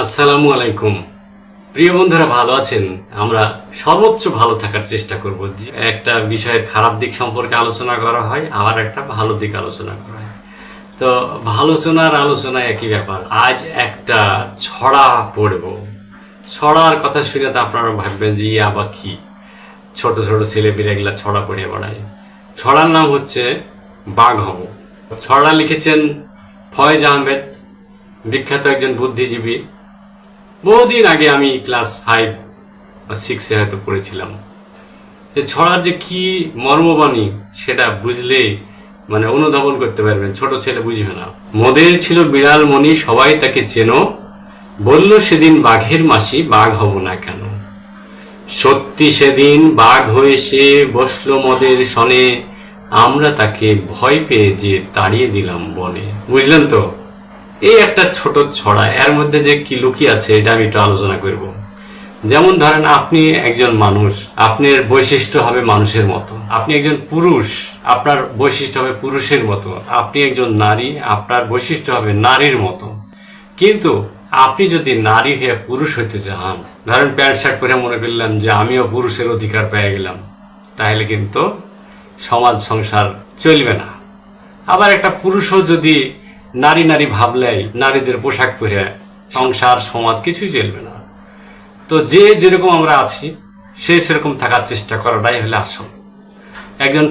আসসালামু আলাইকুম। প্রিয় বন্ধুরা, ভালো আছেন? আমরা সর্বোচ্চ ভালো থাকার চেষ্টা করব। যে একটা বিষয়ের খারাপ দিক সম্পর্কে আলোচনা করা হয়, আবার একটা ভালো দিক আলোচনা করা হয়। তো আলোচনা একই ব্যাপার। আজ একটা ছড়া পড়ব। ছড়ার কথা শুনে তো আপনারা ভাববেন যে আবার কি, ছোট ছোট ছেলেপিলে এগুলা ছড়া পড়ে বেড়ায়। ছড়ার নাম হচ্ছে বাঘ হব। ছড়া লিখেছেন ফয়েজ আহমেদ, বিখ্যাত একজন বুদ্ধিজীবী। বহুদিন আগে আমি ক্লাস 5 বা 6-এ হয়তো পড়েছিলাম। যে ছড়ার যে কি মর্মবাণী সেটা বুঝলে অনুধাবন করতে পারবেন, ছোট ছেলে বুঝবে না। মোদের ছিল বিড়াল মণি, সবাই তাকে চেনো, বলল সেদিন বাঘের মাসি, বাঘ হব না কেন। সত্যি সেদিন বাঘ হয়ে সে বসলো মদের সনে, আমরা তাকে ভয় পেয়ে যে তাড়িয়ে দিলাম বনে। বুঝলেন তো? এই একটা ছোট ছড়া, এর মধ্যে যে কি লুকিয়ে আছে এটা আমি একটু আলোচনা করব। যেমন ধরেন, আপনি একজন মানুষ, আপনার বৈশিষ্ট্য হবে মানুষের মতো। আপনি একজন পুরুষ, আপনার বৈশিষ্ট্য হবে পুরুষের মতো। আপনি একজন নারী, আপনার বৈশিষ্ট্য হবে নারীর মতো। কিন্তু আপনি যদি নারী হয়ে পুরুষ হইতে চান, ধরেন প্যান্ট শার্ট পরে মনে করলাম যে আমিও পুরুষের অধিকার পেয়ে গেলাম, তাহলে কিন্তু সমাজ সংসার চলবে না। আবার একটা পুরুষও যদি নারী নারী ভাবলেই, নারীদের পোশাক পরে সংসার সমাজ কিছুই চলবে না। তো যে যেরকম আমরা আছি, সে সেরকম থাকার চেষ্টা করাটাই হলে আসল। একজন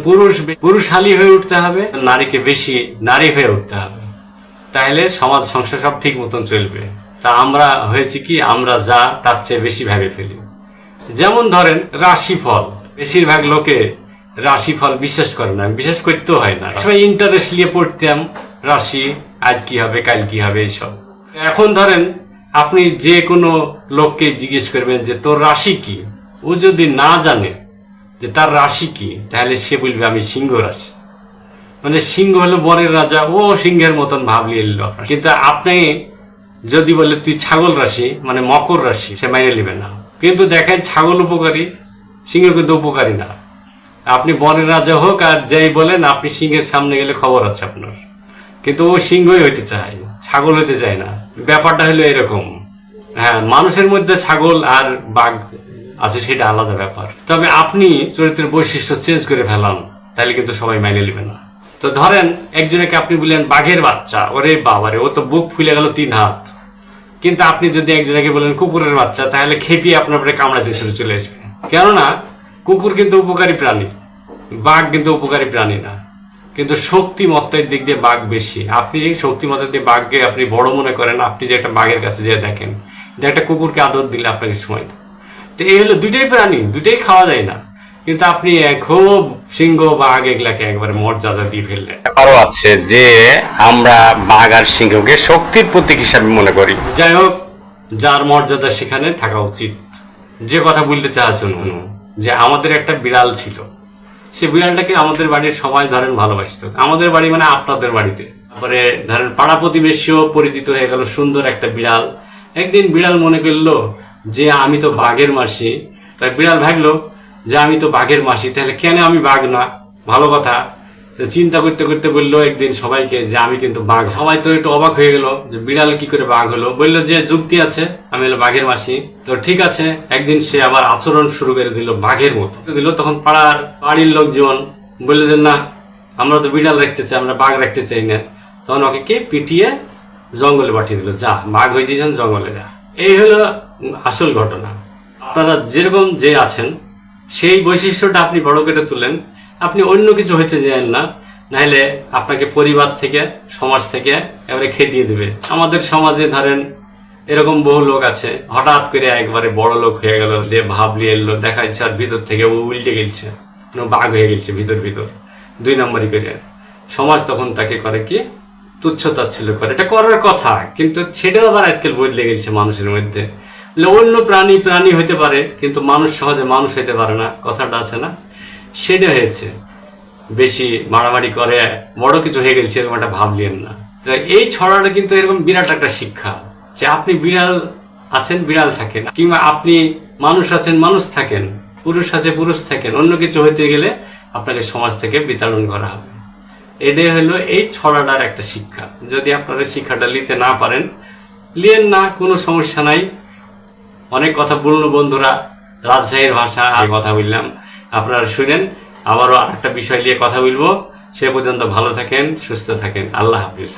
পুরুষালী হয়ে উঠতে হবে, নারীকে বেশি নারী হয়ে উঠতে হবে, তাহলে সমাজ সংসার সব ঠিক মতন চলবে। তা আমরা হয়েছি কি, আমরা যা তার চেয়ে বেশি ভেবে ফেলি। যেমন ধরেন রাশিফল, বেশিরভাগ লোকে রাশিফল বিশ্বাস করে না, বিশ্বাস করতেও হয় না। সবাই ইন্টারেস্ট নিয়ে পড়তাম রাশি, আজ কি হবে কাল কি হবে এইসব। এখন ধরেন আপনি যে কোনো লোককে জিজ্ঞেস করবেন যে তোর রাশি কি, ও যদি না জানে যে তার রাশি কি, তাহলে সে বলবে আমি সিংহ রাশি। সিংহ হলো বনের রাজা, ও সিংহের মতন ভাবলি এলো। কিন্তু আপনি যদি বলে তুই ছাগল রাশি, মকর রাশি, সে মাইনে নেবে না। কিন্তু দেখেন ছাগল উপকারী, সিংহ কিন্তু উপকারী না। আপনি বনের রাজা হোক আর যাই বলেন, আপনি সিংহের সামনে গেলে খবর আছে আপনার, কিন্তু ও সিংহই হইতে চায়, ছাগল হইতে চায় না। ব্যাপারটা হলো এরকম। হ্যাঁ, মানুষের মধ্যে ছাগল আর বাঘ আছে, সেটা আলাদা ব্যাপার। তবে আপনি চরিত্রের বৈশিষ্ট্য চেঞ্জ করে ফেলান, তাহলে কিন্তু সবাই মাইনে নেবে না। তো ধরেন একজনকে আপনি বললেন বাঘের বাচ্চা, ওরে বাবারে, ও তো বুক ফুলে গেল 3 হাত। কিন্তু আপনি যদি একজনকে বলেন কুকুরের বাচ্চা, তাহলে খেপিয়ে আপনার উপরে কামড়াতে শুরু চলে আসবে। কেননা কুকুর কিন্তু উপকারী প্রাণী, বাঘ কিন্তু উপকারী প্রাণী না। কিন্তু শক্তিমত্তার দিক দিয়ে বাঘ বেশি। আপনি যে শক্তিমত্তার দিয়ে বাঘকে আপনি বড় মনে করেন, আপনি যে একটা বাঘের কাছে যে দেখেন যে একটা কুকুরকে আদর দিলে আপনাকে সময়। তো এই হলো দুইটাই প্রাণী, দুইটাই খাওয়া যায় না। কিন্তু আপনি খুব সিংহ বাঘ এগুলাকে একবারে মর্যাদা দিয়ে ফেললেন। আরো আছে যে আমরা বাঘ আর সিংহকে শক্তির প্রতীক হিসাবে মনে করি। যাই হোক, যার মর্যাদা সেখানে থাকা উচিত। যে কথা বলতে চাচ্ছেন, যে আমাদের একটা বিড়াল ছিল, সে বিড়ালটাকে আমাদের বাড়ির সবাই ধরেন ভালোবাসত। আমাদের বাড়ি আপনাদের বাড়িতে। তারপরে ধরেন পাড়া প্রতিবেশীও পরিচিত হয়ে গেল, সুন্দর একটা বিড়াল। একদিন বিড়াল মনে করলো যে আমি তো বাঘের মাসি। তাই বিড়াল ভাবলো যে আমি তো বাঘের মাসি, তাহলে কেন আমি বাঘ না? ভালো কথা। চিন্তা করতে করতে বললো একদিন সবাইকে যে আমি কিন্তু বাঘ। সবাই তো একটু অবাক হয়ে গেল যে বিড়াল কি করে বাঘ হলো। বললো যে যুক্তি আছে, আমি হলো বাঘের মাসি। তো ঠিক আছে, একদিন সে আবার আচরণ শুরু করে দিল বাঘের মতো দিল। তখন বাড়ির লোকজন বললো যে না, আমরা তো বিড়াল রাখতে চাই, আমরা বাঘ রাখতে চাই না। তখন ওকে কে পিটিয়ে জঙ্গলে পাঠিয়ে দিল, যা বাঘ হয়েছে জঙ্গলে যা। এই হলো আসল ঘটনা। আপনারা যেরকম যে আছেন, সেই বৈশিষ্ট্যটা আপনি বড় করে তুলেন। আপনি অন্য কিছু হইতে যান না, নাহলে আপনাকে পরিবার থেকে, সমাজ থেকে এবারে খেদিয়ে দেবে। আমাদের সমাজে ধরেন এরকম বহু লোক আছে, হঠাৎ করে একবারে বড় লোক হয়ে গেল, যে ভাবলি এলো, দেখা যাচ্ছে আর ভিতর থেকে ও উল্টে গেছে, বাঘ হয়ে গেছে ভিতর 2 নম্বরই করে। সমাজ তখন তাকে করে কি, তুচ্ছতাচ্ছিল্য করে। এটা করার কথা, কিন্তু সেটাও আবার আজকাল বদলে গেছে মানুষের মধ্যে। অন্য প্রাণী হইতে পারে, কিন্তু মানুষ সহজে মানুষ হইতে পারে না, কথাটা আছে না? সেটা হয়েছে। বেশি মারামারি করে বড় কিছু হয়ে গেছে, এরকম একটা ভাবলেন না। তো এই ছড়াটা কিন্তু এরকম বিরাট একটা শিক্ষা, যে আপনি বিড়াল আছেন, বিড়াল থাকেন, কিংবা আপনি মানুষ আছেন, মানুষ থাকেন, পুরুষ আছে, পুরুষ থাকেন। অন্য কিছু হইতে গেলে আপনাকে সমাজ থেকে বিতাড়ন করা হবে। এটাই হলো এই ছড়াটার একটা শিক্ষা। যদি আপনারা শিক্ষাটা নিতে না পারেন, লিয়েন না, কোনো সমস্যা নাই। অনেক কথা বললো বন্ধুরা, রাজশাহীর ভাষা কথা বললাম, আপনারা শুনেন। আবারও আরেকটা বিষয় নিয়ে কথা বলবো। সে পর্যন্ত ভালো থাকেন, সুস্থ থাকেন। আল্লাহ হাফিজ।